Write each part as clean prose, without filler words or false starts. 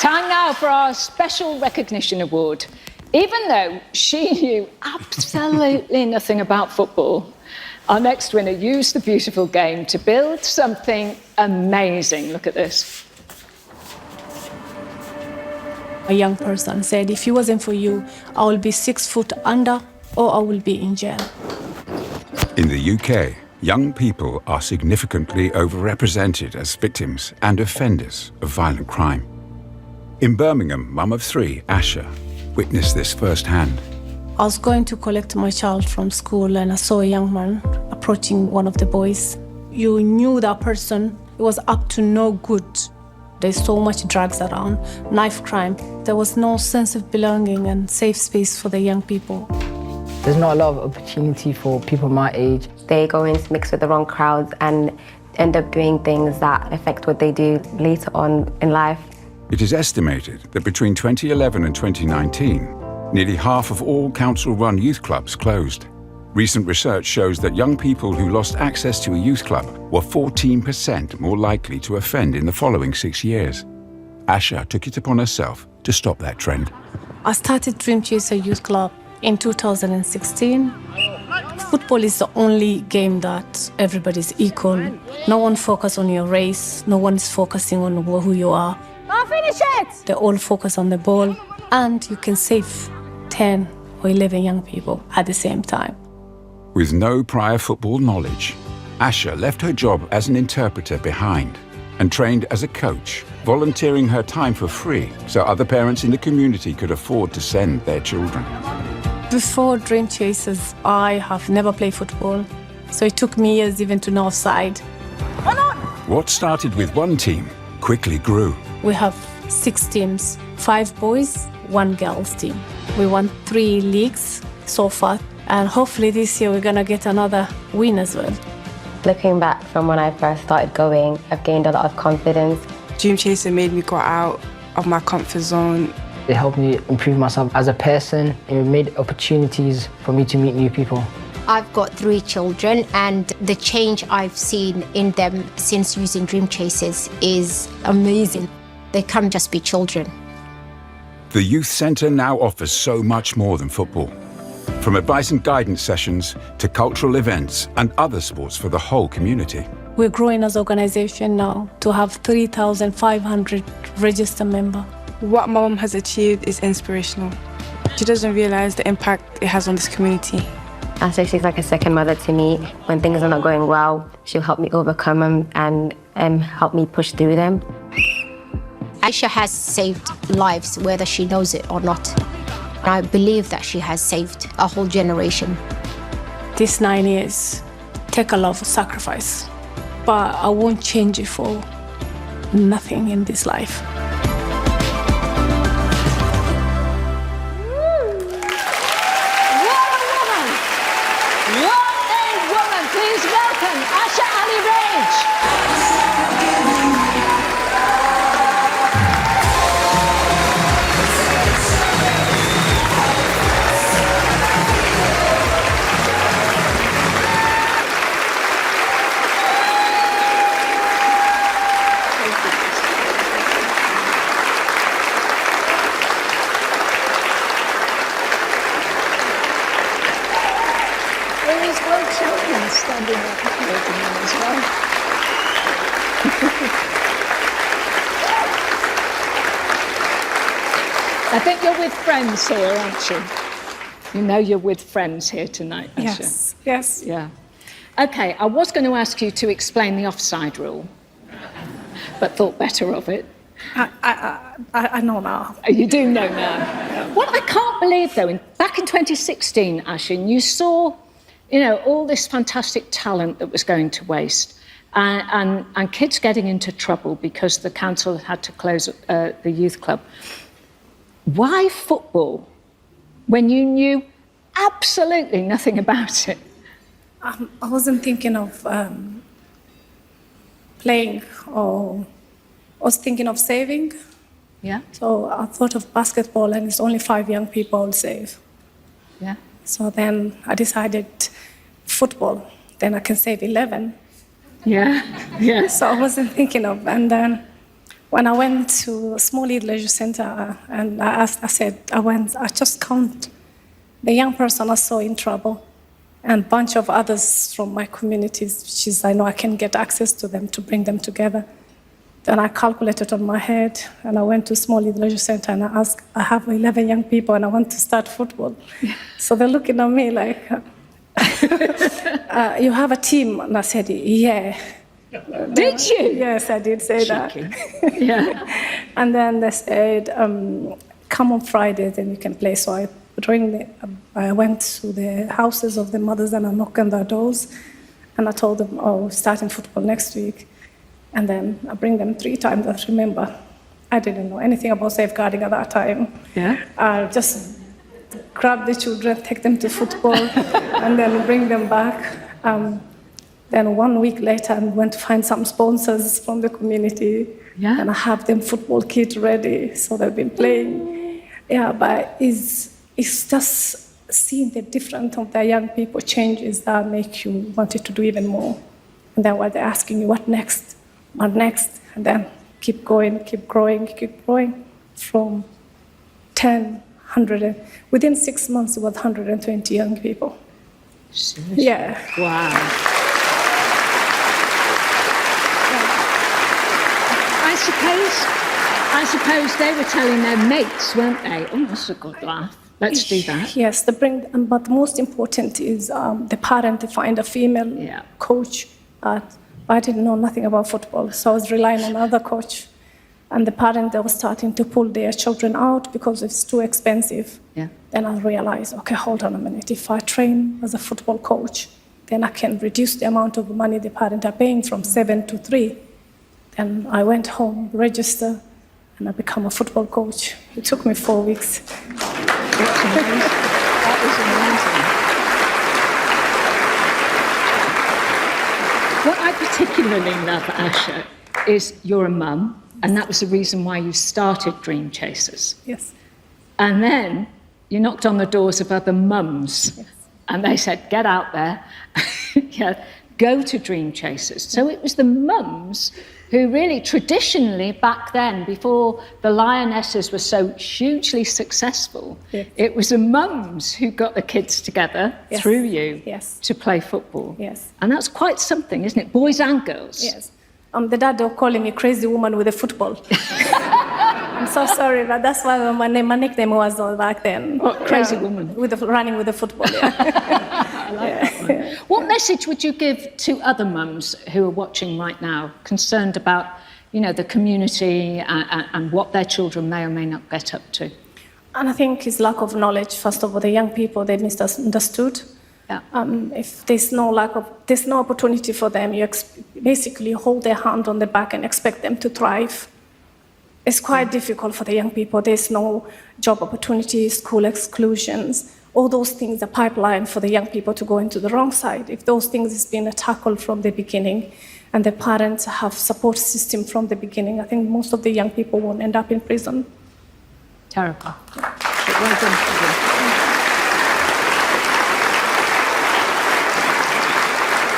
Time now for our special recognition award. Even though she knew absolutely nothing about football, our next winner used the beautiful game to build something amazing. Look at this. A young person said, if it wasn't for you, I will be 6 foot under or I will be in jail. In the UK, young people are significantly overrepresented as victims and offenders of violent crime. In Birmingham, mum of 3, Asha, witnessed this firsthand. I was going to collect my child from school and I saw a young man approaching one of the boys. You knew that person was up to no good. There's so much drugs around, knife crime. There was no sense of belonging and safe space for the young people. There's not a lot of opportunity for people my age. They go and mix with the wrong crowds and end up doing things that affect what they do later on in life. It is estimated that between 2011 and 2019, nearly half of all council-run youth clubs closed. Recent research shows that young people who lost access to a youth club were 14% more likely to offend in the following 6 years. Asha took it upon herself to stop that trend. I started Dream Chaser Youth Club in 2016. Football is the only game that everybody's equal. No one focuses on your race. No one is focusing on who you are. I'll finish it! They all focus on the ball, and you can save 10 or 11 young people at the same time. With no prior football knowledge, Asha left her job as an interpreter behind and trained as a coach, volunteering her time for free so other parents in the community could afford to send their children. Before Dream Chasers, I have never played football, so it took me years even to know offside. What started with one team quickly grew. We have 6 teams, 5 boys, 1 girls team. We won 3 leagues so far, and hopefully this year we're gonna get another win as well. Looking back from when I first started going, I've gained a lot of confidence. Dream Chaser made me go out of my comfort zone. It helped me improve myself as a person. It made opportunities for me to meet new people. I've got 3 children, and the change I've seen in them since using Dream Chasers is amazing. They can't just be children. The youth centre now offers so much more than football. From advice and guidance sessions to cultural events and other sports for the whole community. We're growing as an organisation now to have 3,500 registered members. What my mum has achieved is inspirational. She doesn't realise the impact it has on this community. Asha, she's like a second mother to me. When things are not going well, she'll help me overcome them and help me push through them. Aisha has saved lives, whether she knows it or not. I believe that she has saved a whole generation. These 9 years take a lot of sacrifice, but I won't change it for nothing in this life. Please welcome Asha Ali Rage. There is one champion standing up here as well. I think you're with friends here, aren't you? You know you're with friends here tonight, aren't you? Yes. Yeah. Okay, I was going to ask you to explain the offside rule, but thought better of it. I know now. You do know now. What I can't believe, though, back in 2016, Ashin, you saw, all this fantastic talent that was going to waste, and kids getting into trouble because the council had to close the youth club. Why football when you knew absolutely nothing about it? I wasn't thinking of playing, or I was thinking of saving. Yeah. So I thought of basketball, and it's only 5 young people I'll save. Yeah. So then I decided football, then I can save 11. Yeah, yeah. So I wasn't thinking of, and then When I went to Somali Leisure Centre and I just count the young person I saw in trouble and a bunch of others from my communities, which is I know I can get access to them to bring them together. Then I calculated on my head and I went to Somali Leisure Centre and I asked, I have 11 young people and I want to start football. So they're looking at me like, you have a team? And I said, yeah. Did you? Yes, I did say Cheeky. that. Yeah. And then they said, come on Friday, then you can play. So I went to the houses of the mothers and I knocked on their doors and I told them, oh, starting football next week. And then I bring them 3 times. I remember, I didn't know anything about safeguarding at that time. Yeah. I just grab the children, take them to football, and then bring them back. Then 1 week later, I went to find some sponsors from the community, and I have them football kit ready, so they've been playing. Yeah, but it's just seeing the difference of the young people changes that make you want to do even more. And then while they're asking you, what next? What next? And then keep going, keep growing from 10, 100. Within 6 months, it was 120 young people. Seriously? Yeah. Wow. I suppose they were telling their mates, weren't they? Oh, that's a good laugh. Let's do that. Yes, but the most important is the parent to find a female coach. I didn't know nothing about football, so I was relying on another coach. And the parent, they were starting to pull their children out because it's too expensive. Yeah. Then I realized, okay, hold on a minute. If I train as a football coach, then I can reduce the amount of money the parents are paying from 7 to 3. Then I went home, registered, and I became a football coach. It took me 4 weeks. That's amazing. That is amazing. What I particularly love, Asha, is you're a mum, and that was the reason why you started Dream Chasers. Yes. And then you knocked on the doors of other mums, Yes. and they said, get out there, go to Dream Chasers. So it was the mums who really traditionally back then, before the Lionesses were so hugely successful, it was the mums who got the kids together through you to play football. Yes. And that's quite something, isn't it? Boys and girls. Yes. The dad were calling me crazy woman with a football. I'm so sorry, but that's why my nickname was back then. What, crazy woman? Running with the football, I like that one. What message would you give to other mums who are watching right now, concerned about, the community and what their children may or may not get up to? And I think it's lack of knowledge. First of all, the young people, they misunderstood. Yeah. If there's no opportunity for them, you basically hold their hand on the back and expect them to thrive. It's quite difficult for the young people. There's no job opportunities, school exclusions, all those things, the pipeline for the young people to go into the wrong side. If those things has been tackled from the beginning and the parents have support system from the beginning, I think most of the young people won't end up in prison. Terrible. Well done for you.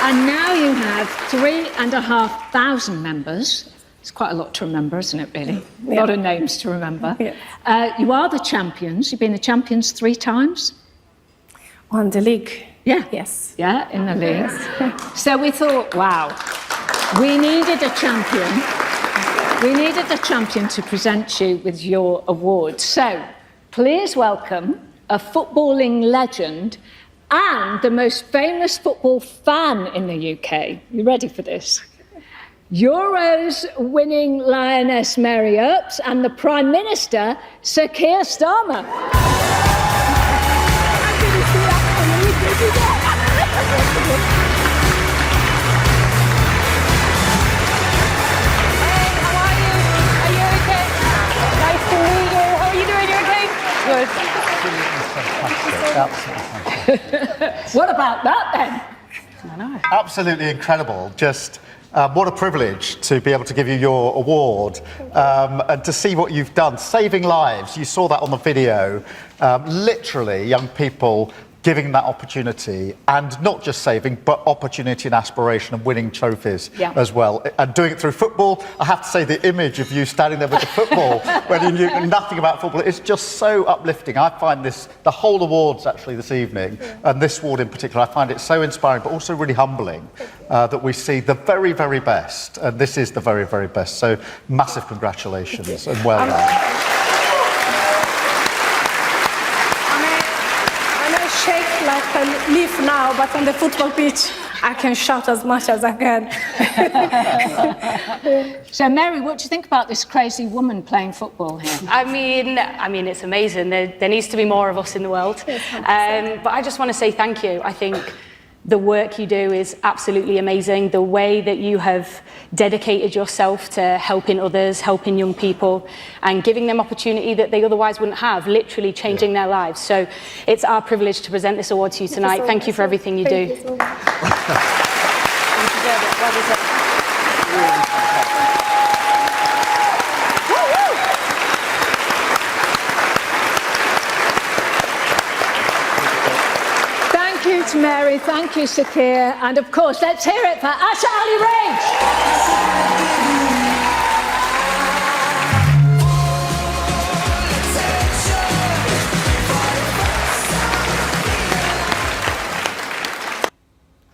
And now you have 3,500 members. It's quite a lot to remember, isn't it, really? A lot of names to remember. Yeah. You are the champions. You've been the champions 3 times. On the league. Yeah. Yes. Yeah, in the league. Yes. So we thought, wow, we needed a champion. We needed a champion to present you with your award. So please welcome a footballing legend and the most famous football fan in the UK. You ready for this? Euros winning Lioness Mary Earps and the Prime Minister, Sir Keir Starmer. What about that then? I know. Absolutely incredible. Just what a privilege to be able to give you your award and to see what you've done, saving lives. You saw that on the video. Literally, young people giving that opportunity, and not just saving, but opportunity and aspiration and winning trophies as well. And doing it through football, I have to say the image of you standing there with the football when you knew nothing about football is just so uplifting. I find the whole awards actually this evening, and this award in particular, I find it so inspiring, but also really humbling that we see the very, very best. And this is the very, very best. So massive congratulations and well done. Shake like a leaf now, but on the football pitch, I can shout as much as I can. So, Mary, what do you think about this crazy woman playing football here? I mean, it's amazing. There needs to be more of us in the world. But I just want to say thank you. I think the work you do is absolutely amazing. The way that you have dedicated yourself to helping others, helping young people, and giving them opportunity that they otherwise wouldn't have, literally changing their lives. So it's our privilege to present this award to you tonight. Thank you for everything you do. Thank you to Mary, thank you, Sakir, and of course, let's hear it for Asha Ali Rage.